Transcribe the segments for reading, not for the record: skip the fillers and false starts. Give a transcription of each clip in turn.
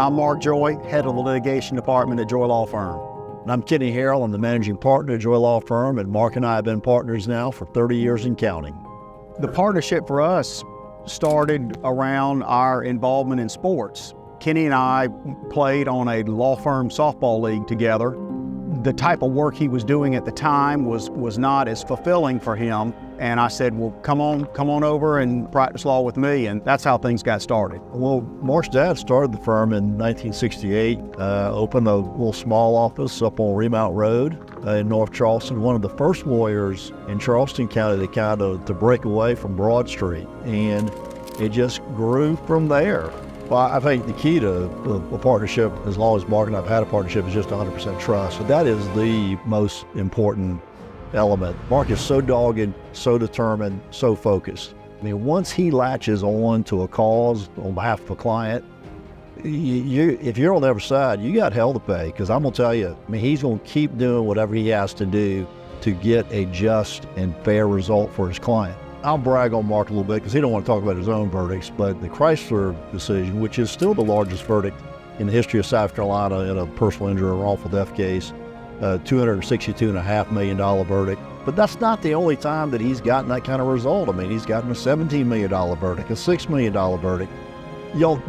I'm Mark Joye, head of the Litigation Department at Joye Law Firm. And I'm Kenny Harrell. I'm the managing partner at Joye Law Firm, and Mark and I have been partners now for 30 years and counting. The partnership for us started around our involvement in sports. Kenny and I played on a law firm softball league together. The type of work he was doing at the time was not as fulfilling for him. And I said, well, come on over and practice law with me. And that's how things got started. Well, Mark's dad started the firm in 1968, opened a little small office up on Remount Road in North Charleston, one of the first lawyers in Charleston County to break away from Broad Street. And it just grew from there. Well, I think the key to a partnership, as long as Mark and I have had a partnership, is just 100% trust. So that is the most important element. Mark is so dogged, so determined, so focused. I mean, once he latches on to a cause on behalf of a client, if you're on the other side, you got hell to pay, because I'm going to tell you, I mean, he's going to keep doing whatever he has to do to get a just and fair result for his client. I'll brag on Mark a little bit because he don't want to talk about his own verdicts, but the Chrysler decision, which is still the largest verdict in the history of South Carolina in a personal injury or wrongful death case, $262.5 million verdict. But that's not the only time that he's gotten that kind of result. I mean, he's gotten a $17 million verdict, a $6 million verdict.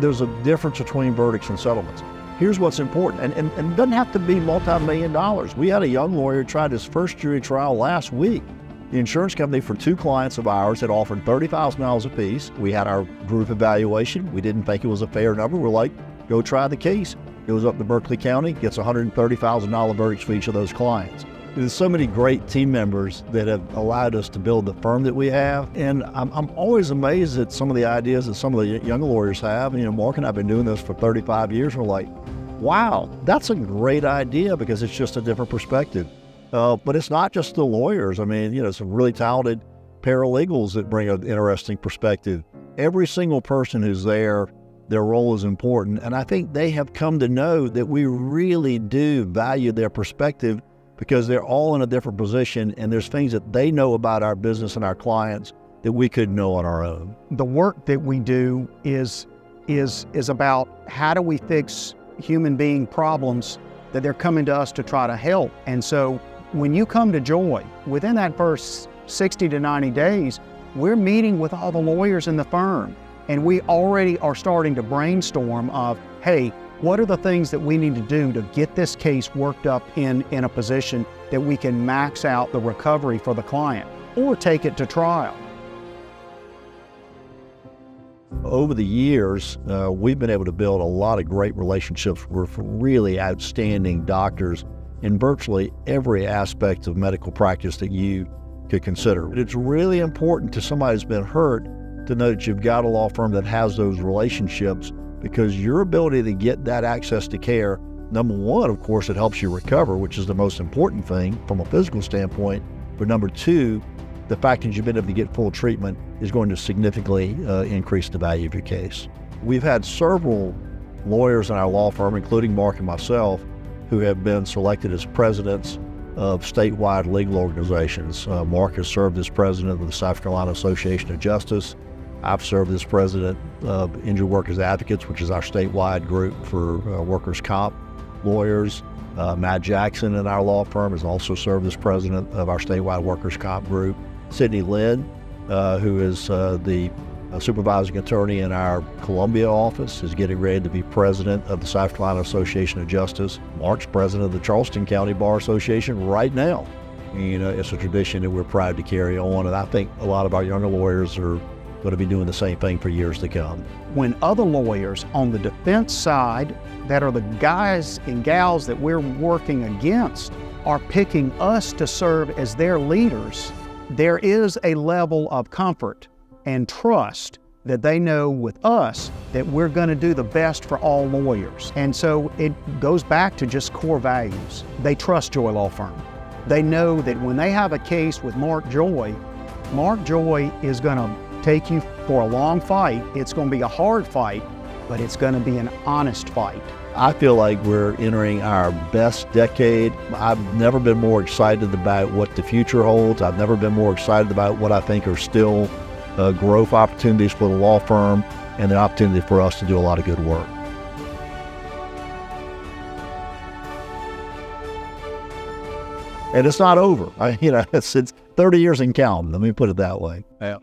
There's a difference between verdicts and settlements. Here's what's important, and it doesn't have to be multi-million dollars. We had a young lawyer tried his first jury trial last week. The insurance company for two clients of ours had offered $30,000 apiece. We had our group evaluation. We didn't think it was a fair number. We're like, go try the case. Goes up to Berkeley County, gets $130,000 verdicts for each of those clients. There's so many great team members that have allowed us to build the firm that we have. And I'm always amazed at some of the ideas that some of the younger lawyers have. And, Mark and I have been doing this for 35 years. And we're like, wow, that's a great idea because it's just a different perspective. But it's not just the lawyers. I mean, some really talented paralegals that bring an interesting perspective. Every single person who's there, their role is important. And I think they have come to know that we really do value their perspective because they're all in a different position and there's things that they know about our business and our clients that we couldn't know on our own. The work that we do is about how do we fix human being problems that they're coming to us to try to help. And so when you come to Joye, within that first 60 to 90 days, we're meeting with all the lawyers in the firm. And we already are starting to brainstorm of, hey, what are the things that we need to do to get this case worked up in a position that we can max out the recovery for the client or take it to trial? Over the years, we've been able to build a lot of great relationships with really outstanding doctors in virtually every aspect of medical practice that you could consider. It's really important to somebody who's been hurt to know that you've got a law firm that has those relationships, because your ability to get that access to care, number one, of course, it helps you recover, which is the most important thing from a physical standpoint. But number two, the fact that you've been able to get full treatment is going to significantly increase the value of your case. We've had several lawyers in our law firm, including Mark and myself, who have been selected as presidents of statewide legal organizations. Mark has served as president of the South Carolina Association of Justice. I've served as president of Injured Workers Advocates, which is our statewide group for workers' comp lawyers. Matt Jackson in our law firm has also served as president of our statewide workers' comp group. Sydney Lynn, who is the supervising attorney in our Columbia office, is getting ready to be president of the South Carolina Association of Justice. Mark's president of the Charleston County Bar Association right now. It's a tradition that we're proud to carry on, and I think a lot of our younger lawyers are going to be doing the same thing for years to come. When other lawyers on the defense side that are the guys and gals that we're working against are picking us to serve as their leaders, there is a level of comfort and trust that they know with us that we're going to do the best for all lawyers. And so it goes back to just core values. They trust Joye Law Firm. They know that when they have a case with Mark Joye is going to take you for a long fight. It's going to be a hard fight, but it's going to be an honest fight. I feel like we're entering our best decade. I've never been more excited about what the future holds. I've never been more excited about what I think are still growth opportunities for the law firm and the opportunity for us to do a lot of good work. And it's not over. It's 30 years and counting. Let me put it that way. Yeah.